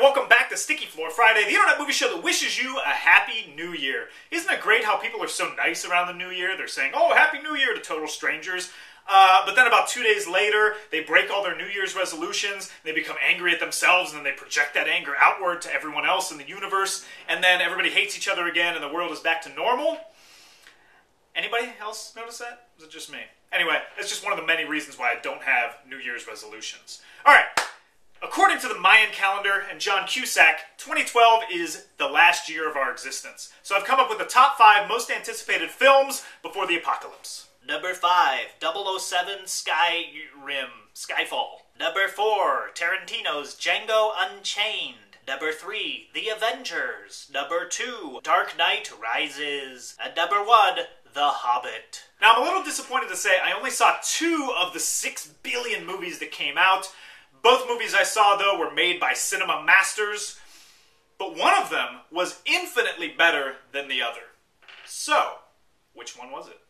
everybody, welcome back to Sticky Floor Friday, the internet movie show that wishes you a Happy New Year. Isn't it great how people are so nice around the New Year? They're saying, oh, Happy New Year to total strangers. But then about 2 days later, they break all their New Year's resolutions, they become angry at themselves, and then they project that anger outward to everyone else in the universe, and then everybody hates each other again, and the world is back to normal. Anybody else notice that? Or is it just me? Anyway, that's just one of the many reasons why I don't have New Year's resolutions. Alright. According to the Mayan calendar and John Cusack, 2012 is the last year of our existence. So I've come up with the top 5 most anticipated films before the apocalypse. Number 5, 007 Skyfall. Number 4, Tarantino's Django Unchained. Number 3, The Avengers. Number 2, Dark Knight Rises. And number 1, The Hobbit. Now I'm a little disappointed to say I only saw 2 of the 6 billion movies that came out. Both movies I saw, though, were made by cinema masters, but one of them was infinitely better than the other. So, which one was it?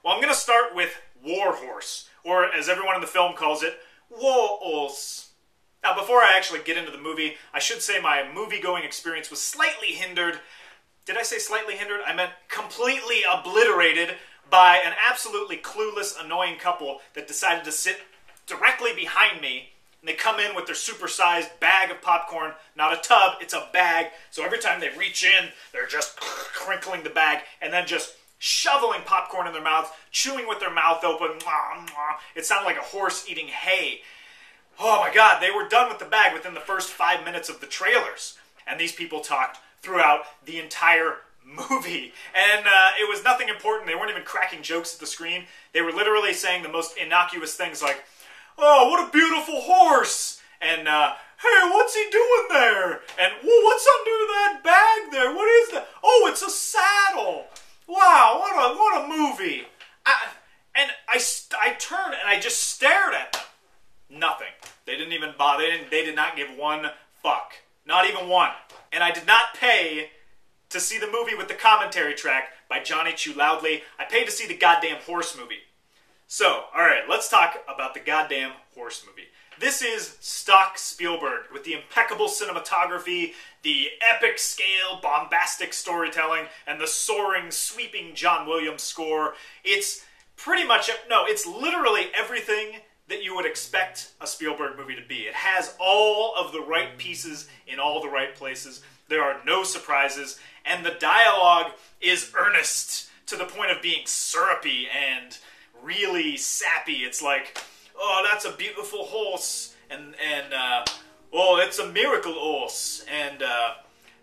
Well, I'm going to start with War Horse, or as everyone in the film calls it, War Horse. Now, before I actually get into the movie, I should say my movie-going experience was slightly hindered. Did I say slightly hindered? I meant completely obliterated by an absolutely clueless, annoying couple that decided to sit directly behind me. And they come in with their super-sized bag of popcorn, not a tub, it's a bag. So every time they reach in, they're just crinkling the bag and then just shoveling popcorn in their mouth, chewing with their mouth open. It sounded like a horse eating hay. Oh my God, they were done with the bag within the first 5 minutes of the trailers. And these people talked throughout the entire movie. And it was nothing important. They weren't even cracking jokes at the screen. They were literally saying the most innocuous things like, oh, what a beautiful horse! And, hey, what's he doing there? And, whoa, what's under that bag there? What is that? Oh, it's a saddle! Wow, what a movie! I turned and I just stared at them. Nothing. They didn't even bother. They did not give one fuck. Not even one. And I did not pay to see the movie with the commentary track by Johnny Chew Loudly. I paid to see the goddamn horse movie. So, alright, let's talk about the goddamn horse movie. This is stock Spielberg, with the impeccable cinematography, the epic scale, bombastic storytelling, and the soaring, sweeping John Williams score. It's pretty much, no, it's literally everything that you would expect a Spielberg movie to be. It has all of the right pieces in all the right places. There are no surprises, and the dialogue is earnest to the point of being syrupy and really sappy. It's like, oh, that's a beautiful horse, and oh, it's a miracle horse, and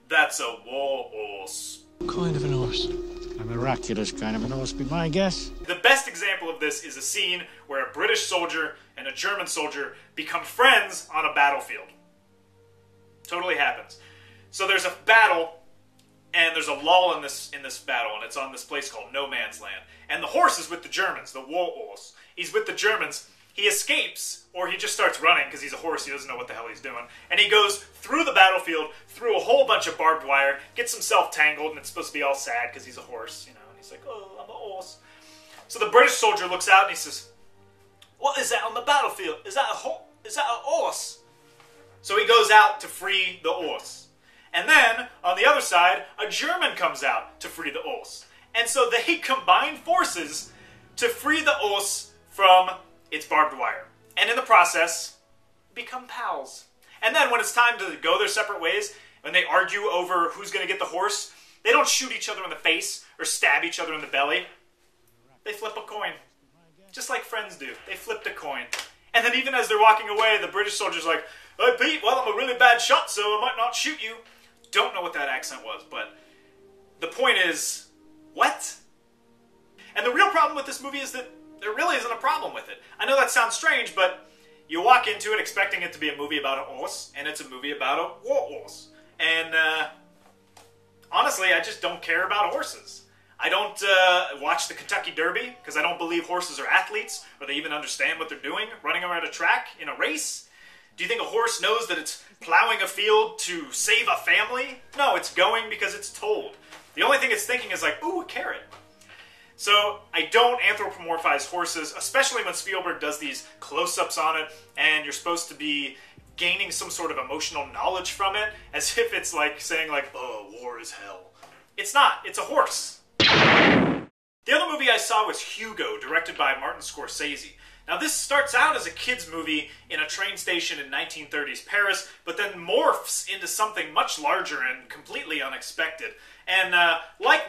that's a war horse. What kind of an horse? A miraculous kind of an horse, be my guess. The best example of this is a scene where a British soldier and a German soldier become friends on a battlefield. Totally happens. So there's a battle, and there's a lull in this battle, and it's on this place called No Man's Land. And the horse is with the Germans, the war horse. He's with the Germans. He escapes, or he just starts running because he's a horse. He doesn't know what the hell he's doing. And he goes through the battlefield, through a whole bunch of barbed wire, gets himself tangled, and it's supposed to be all sad because he's a horse, you know. And he's like, oh, I'm a horse. So the British soldier looks out and he says, what is that on the battlefield? Is that a horse? So he goes out to free the horse. And then, on the other side, a German comes out to free the horse. And so they combine forces to free the horse from its barbed wire. And in the process, become pals. And then when it's time to go their separate ways, when they argue over who's going to get the horse, they don't shoot each other in the face or stab each other in the belly. They flip a coin. Just like friends do. They flipped a coin. And then even as they're walking away, the British soldier's like, hey Pete, well, I'm a really bad shot, so I might not shoot you. Don't know what that accent was, but the point is, what? And the real problem with this movie is that there really isn't a problem with it. I know that sounds strange, but you walk into it expecting it to be a movie about a horse, and it's a movie about a war horse. And honestly, I just don't care about horses. I don't watch the Kentucky Derby, because I don't believe horses are athletes, or they even understand what they're doing, running around a track in a race. Do you think a horse knows that it's plowing a field to save a family? No, it's going because it's told. The only thing it's thinking is like, ooh, a carrot. So I don't anthropomorphize horses, especially when Spielberg does these close-ups on it, and you're supposed to be gaining some sort of emotional knowledge from it, as if it's like saying like, oh, war is hell. It's not. It's a horse. The other movie I saw was Hugo, directed by Martin Scorsese. Now this starts out as a kid's movie in a train station in 1930s Paris, but then morphs into something much larger and completely unexpected. And like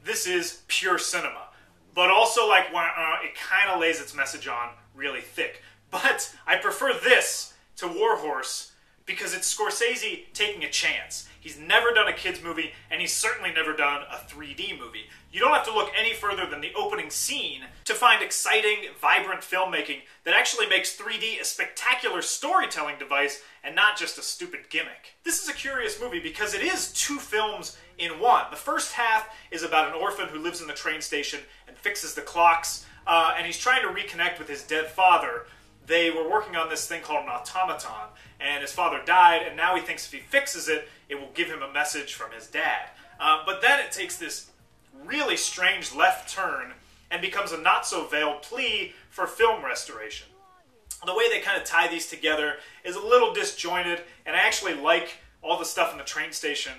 this is pure cinema. But also like it kind of lays its message on really thick. But I prefer this to War Horse because it's Scorsese taking a chance. He's never done a kids movie, and he's certainly never done a 3D movie. You don't have to look any further than the opening scene to find exciting, vibrant filmmaking that actually makes 3D a spectacular storytelling device and not just a stupid gimmick. This is a curious movie because it is two films in one. The first half is about an orphan who lives in the train station and fixes the clocks, and he's trying to reconnect with his dead father. They were working on this thing called an automaton, and his father died, and now he thinks if he fixes it, it will give him a message from his dad. But then it takes this really strange left turn and becomes a not-so-veiled plea for film restoration. The way they kind of tie these together is a little disjointed, and I actually like all the stuff in the train station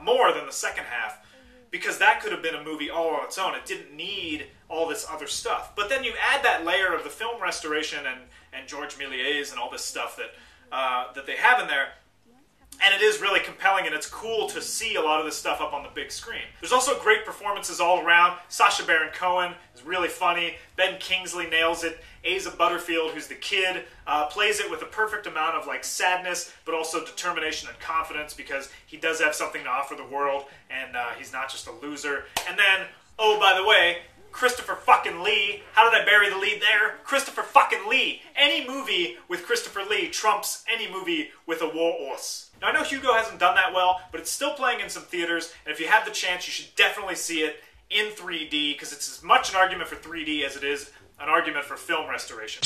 more than the second half, because that could have been a movie all on its own. It didn't need all this other stuff. But then you add that layer of the film restoration and Georges Méliès and all this stuff that they have in there, and it is really compelling, and it's cool to see a lot of this stuff up on the big screen. There's also great performances all around. Sacha Baron Cohen is really funny. Ben Kingsley nails it. Asa Butterfield, who's the kid, plays it with a perfect amount of like sadness, but also determination and confidence, because he does have something to offer the world, and he's not just a loser. And then, oh, by the way, Christopher fucking Lee. How did I bury the lead there? Christopher fucking Lee. Any movie with Christopher Lee trumps any movie with a war horse. Now, I know Hugo hasn't done that well, but it's still playing in some theaters, and if you have the chance, you should definitely see it in 3D, because it's as much an argument for 3D as it is an argument for film restoration.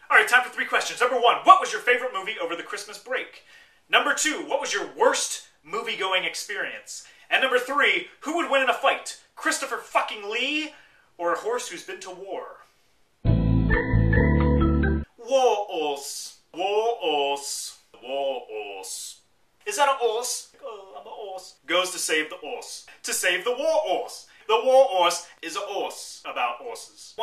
Alright, time for 3 questions. Number 1, what was your favorite movie over the Christmas break? Number 2, what was your worst movie-going experience? And number 3, who would win in a fight? Christopher fucking Lee, or a horse who's been to war? War horse. War horse. War horse. Is that a horse? Oh, I'm a horse. Goes to save the horse. To save the war horse. The war horse is a horse about horses.